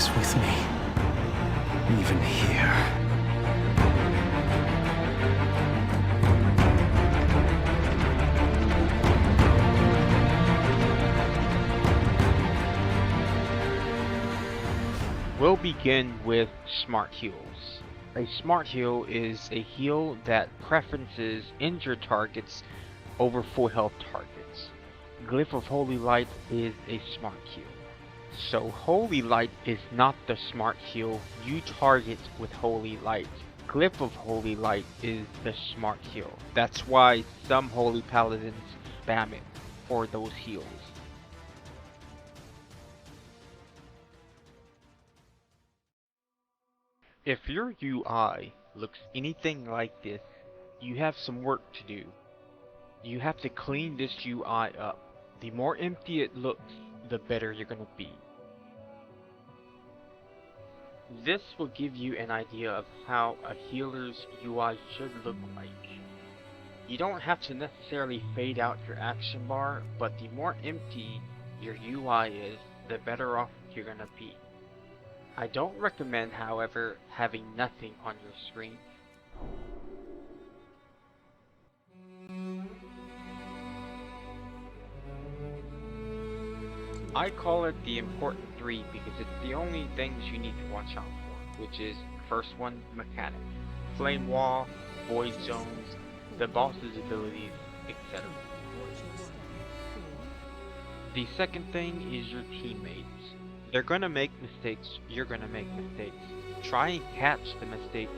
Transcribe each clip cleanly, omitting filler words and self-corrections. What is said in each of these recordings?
is with me, even here. We'll begin with Smart Heals. A Smart Heal is a heal that preferences injured targets over full health targets. Glyph of Holy Light is a Smart Heal. So Holy Light is not the Smart Heal you target with Holy Light. Glyph of Holy Light is the Smart Heal. That's why some Holy Paladins spam it for those heals. If your UI looks anything like this, you have some work to do. You have to clean this UI up. The more empty it looks, the better you're going to be. This will give you an idea of how a healer's UI should look like. You don't have to necessarily fade out your action bar, but the more empty your UI is, the better off you're going to be. I don't recommend, however, having nothing on your screen. I call it the important three because it's the only things you need to watch out for, which is, first one, mechanics, flame wall, void zones, the boss's abilities, etc. The second thing is your teammates. They're gonna make mistakes, you're gonna make mistakes. Try and catch the mistakes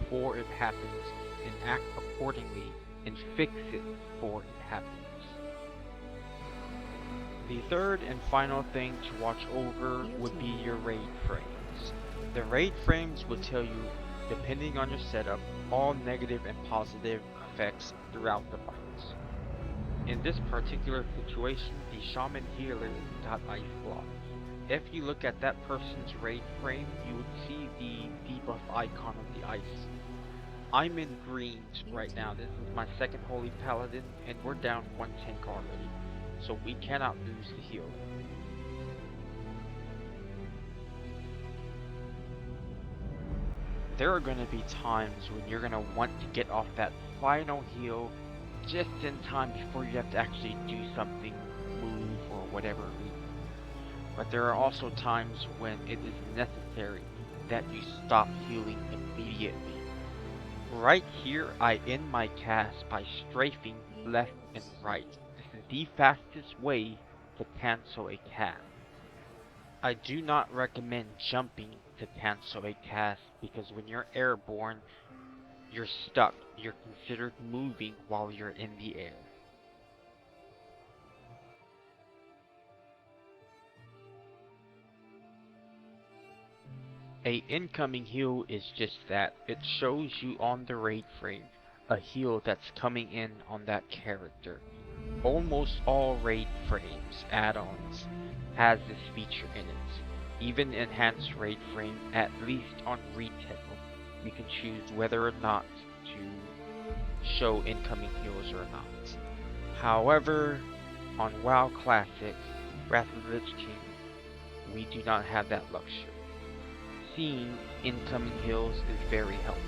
before it happens and act accordingly and fix it before it happens. The third and final thing to watch over would be your raid frames. The raid frames will tell you, depending on your setup, all negative and positive effects throughout the fights. In this particular situation, the Shaman Healer got ice block. If you look at that person's raid frame, you would see the debuff icon of the ice. I'm in greens right now. This is my second Holy Paladin, and we're down one tank already, so we cannot lose the heal. There are going to be times when you're going to want to get off that final heal just in time before you have to actually do something, move, or whatever reason. But there are also times when it is necessary that you stop healing immediately. Right here, I end my cast by strafing left and right. This is the fastest way to cancel a cast. I do not recommend jumping to cancel a cast because when you're airborne, you're stuck. You're considered moving while you're in the air. A incoming heal is just that. It shows you on the raid frame a heal that's coming in on that character. Almost all raid frames, add-ons, has this feature in it. Even enhanced raid frame, at least on retail, you can choose whether or not to show incoming heals or not. However, on WoW Classic, Wrath of the Lich King, we do not have that luxury. Seeing incoming heals is very helpful.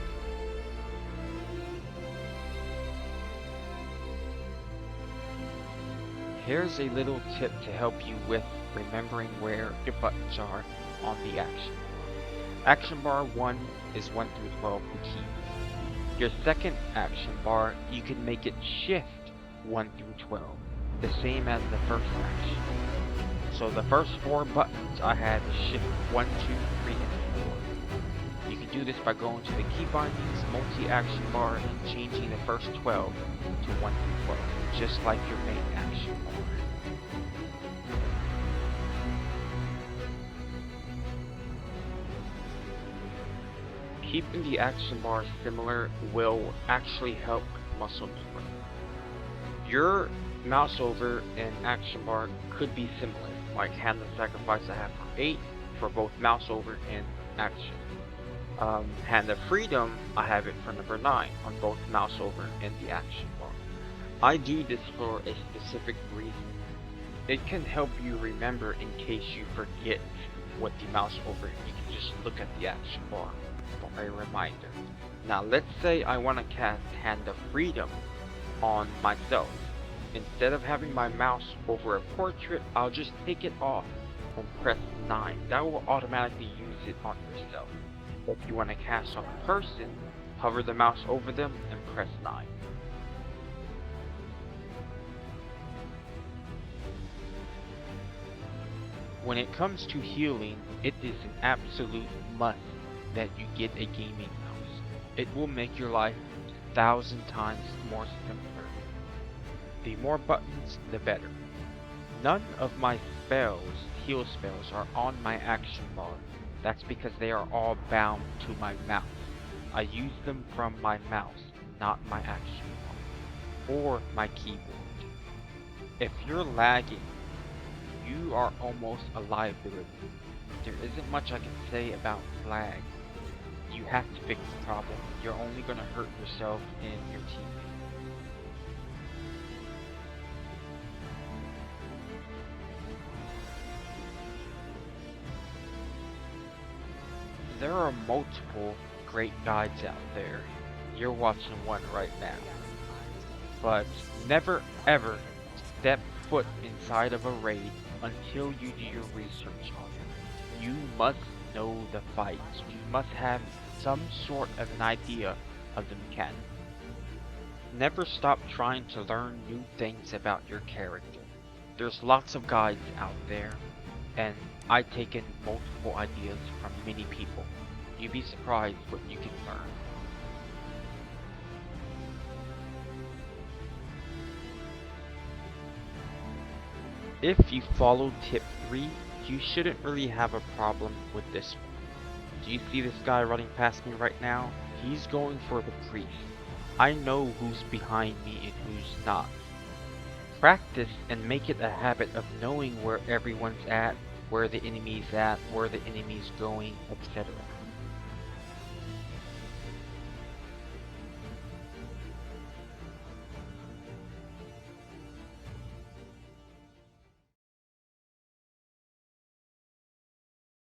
Here's a little tip to help you with remembering where your buttons are on the action bar. Action bar 1 is 1 through 12 the key. Your second action bar, you can make it shift 1 through 12, the same as the first action. So the first 4 buttons I had to shift 1, 2, 3, and 4. You can do this by going to the Keybinding's multi-action bar and changing the first 12 to 1 through 12, just like your main action bar. Keeping the action bar similar will actually help muscle memory. Your mouse over and action bar could be similar, like Hand of Sacrifice I have for 8 for both mouse over and action. Hand of Freedom, I have it for number 9 on both mouse over and the action bar. I do this for a specific reason. It can help you remember in case you forget with the mouse over it. You can just look at the action bar for a reminder. Now let's say I want to cast Hand of Freedom on myself. Instead of having my mouse over a portrait, I'll just take it off and press 9. That will automatically use it on yourself. If you want to cast on a person, hover the mouse over them and press 9. When it comes to healing, it is an absolute must that you get a gaming mouse. It will make your life 1,000 times more simpler. The more buttons, the better. None of my heal spells, are on my action bar. That's because they are all bound to my mouse. I use them from my mouse, not my action bar, or my keyboard. If you're lagging, you are almost a liability. There isn't much I can say about lag. You have to fix the problem. You're only going to hurt yourself and your teammates. There are multiple great guides out there. You're watching one right now. But never ever step foot inside of a raid until you do your research on it. You must know the fights. You must have some sort of an idea of the mechanics. Never stop trying to learn new things about your character. There's lots of guides out there, and I've taken multiple ideas from many people. You'd be surprised what you can learn. If you follow tip 3, you shouldn't really have a problem with this one. Do you see this guy running past me right now? He's going for the priest. I know who's behind me and who's not. Practice and make it a habit of knowing where everyone's at, where the enemy's at, where the enemy's going, etc.